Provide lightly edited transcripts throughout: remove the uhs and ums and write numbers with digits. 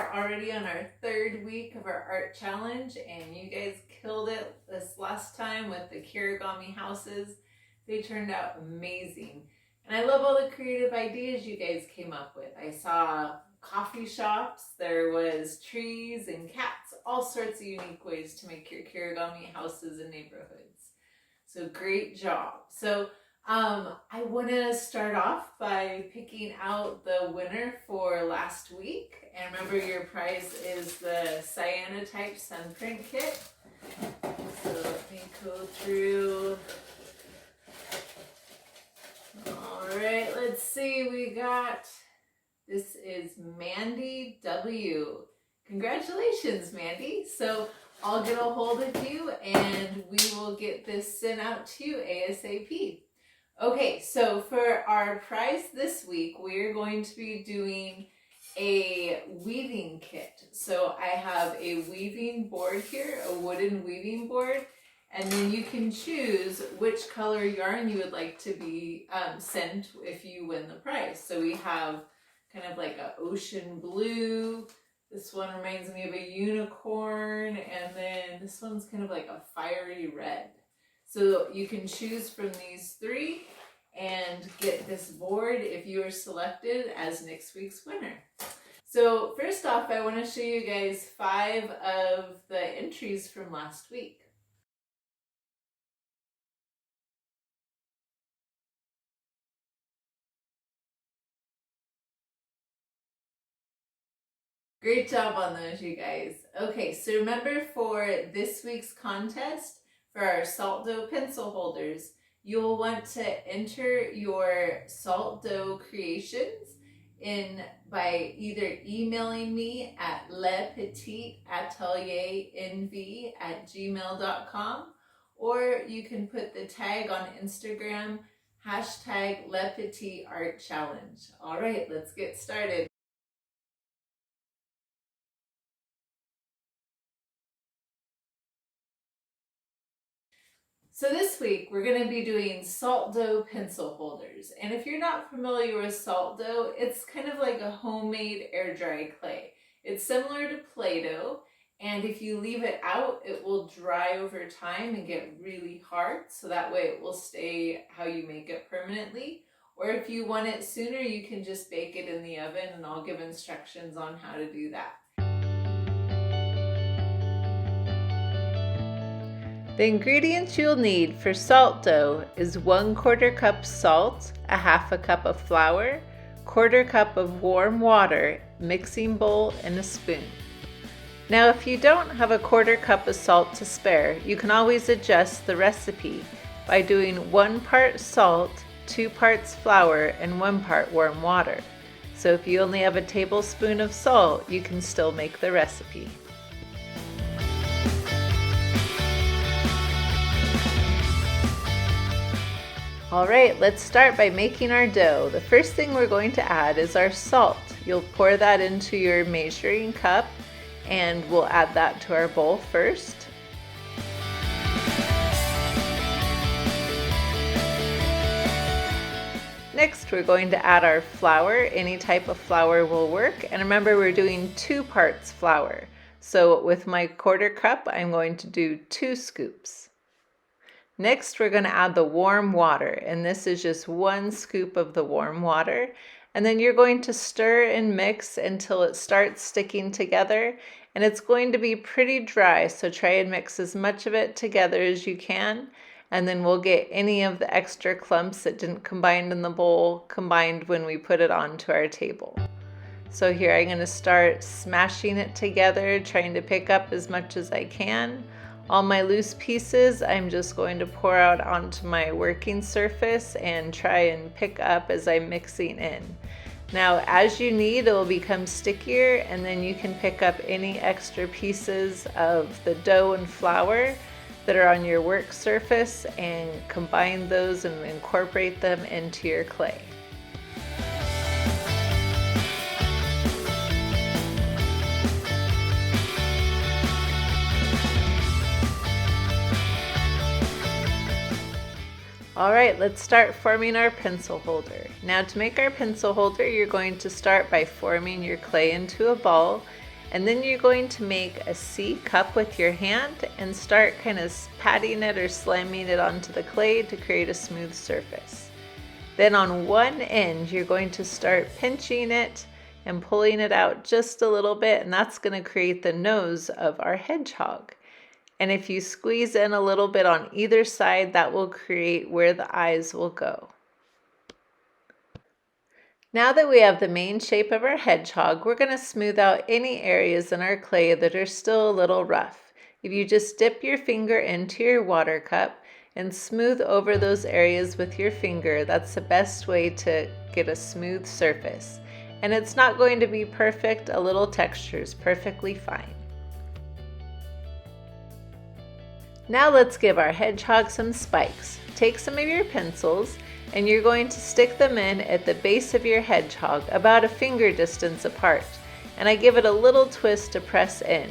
are already on our 3rd week of our art challenge, and you guys killed it this last time with the kirigami houses. They turned out amazing. And I love all the creative ideas you guys came up with. I saw coffee shops, there was trees and cats, all sorts of unique ways to make your kirigami houses and neighborhoods. So great job. So I want to start off by picking out the winner for last week. And remember, your prize is the cyanotype sun print kit. So let me go through. All right, let's see. This is Mandy W. Congratulations, Mandy. So I'll get a hold of you and we will get this sent out to you ASAP. Okay, so for our prize this week, we're going to be doing a weaving kit. So I have a weaving board here, a wooden weaving board, and then you can choose which color yarn you would like to be sent if you win the prize. So we have kind of like an ocean blue. This one reminds me of a unicorn, and then this one's kind of like a fiery red. So you can choose from these 3 and get this board if you are selected as next week's winner. So first off, I want to show you guys 5 of the entries from last week. Great job on those, you guys. Okay, so remember, for this week's contest, for our salt dough pencil holders, you'll want to enter your salt dough creations by either emailing me at lepetitatelierNV@gmail.com, or you can put the tag on Instagram, #LePetitArtChallenge. All right, let's get started. So this week we're going to be doing salt dough pencil holders. And if you're not familiar with salt dough, it's kind of like a homemade air dry clay. It's similar to Play-Doh, and if you leave it out, it will dry over time and get really hard, so that way it will stay how you make it permanently. Or if you want it sooner, you can just bake it in the oven, and I'll give instructions on how to do that. The ingredients you'll need for salt dough is 1/4 cup salt, a 1/2 cup of flour, 1/4 cup of warm water, mixing bowl, and a spoon. Now, if you don't have a 1/4 cup of salt to spare, you can always adjust the recipe by doing 1 part salt, 2 parts flour, and 1 part warm water. So if you only have a tablespoon of salt, you can still make the recipe. All right, let's start by making our dough. The first thing we're going to add is our salt. You'll pour that into your measuring cup, and we'll add that to our bowl first. Next, we're going to add our flour. Any type of flour will work. And remember, we're doing 2 parts flour. So with my 1/4 cup, I'm going to do 2 scoops. Next, we're going to add the warm water, and this is just 1 scoop of the warm water. And then you're going to stir and mix until it starts sticking together, and it's going to be pretty dry, so try and mix as much of it together as you can, and then we'll get any of the extra clumps that didn't combine in the bowl combined when we put it onto our table. So here I'm going to start smashing it together, trying to pick up as much as I can. All my loose pieces I'm just going to pour out onto my working surface and try and pick up as I'm mixing in. Now, as you need, it will become stickier, and then you can pick up any extra pieces of the dough and flour that are on your work surface and combine those and incorporate them into your clay. All right, let's start forming our pencil holder. Now, to make our pencil holder, you're going to start by forming your clay into a ball, And then you're going to make a C cup with your hand and start kind of patting it or slamming it onto the clay to create a smooth surface. Then on one end, you're going to start pinching it and pulling it out just a little bit, and that's going to create the nose of our hedgehog. And if you squeeze in a little bit on either side, that will create where the eyes will go. Now that we have the main shape of our hedgehog, we're going to smooth out any areas in our clay that are still a little rough. If you just dip your finger into your water cup and smooth over those areas with your finger, that's the best way to get a smooth surface. And it's not going to be perfect, a little texture is perfectly fine. Now let's give our hedgehog some spikes. Take some of your pencils and you're going to stick them in at the base of your hedgehog, about a finger distance apart. And I give it a little twist to press in.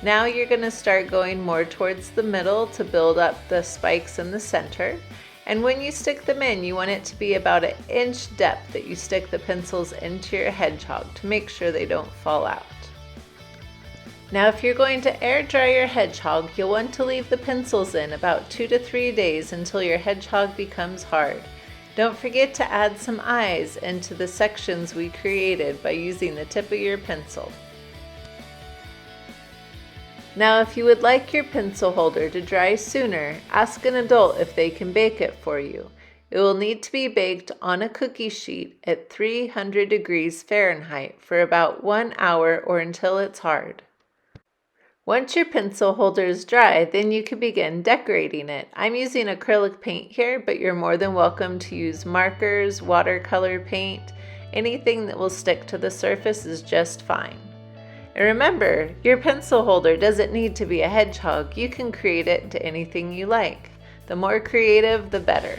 Now you're going to start going more towards the middle to build up the spikes in the center. And when you stick them in, you want it to be about an inch depth that you stick the pencils into your hedgehog to make sure they don't fall out. Now if you're going to air dry your hedgehog, you'll want to leave the pencils in about 2 to 3 days until your hedgehog becomes hard. Don't forget to add some eyes into the sections we created by using the tip of your pencil. Now if you would like your pencil holder to dry sooner, ask an adult if they can bake it for you. It will need to be baked on a cookie sheet at 300 degrees Fahrenheit for about 1 hour or until it's hard. Once your pencil holder is dry, then you can begin decorating it. I'm using acrylic paint here, but you're more than welcome to use markers, watercolor paint. Anything that will stick to the surface is just fine. And remember, your pencil holder doesn't need to be a hedgehog. You can create it into anything you like. The more creative, the better.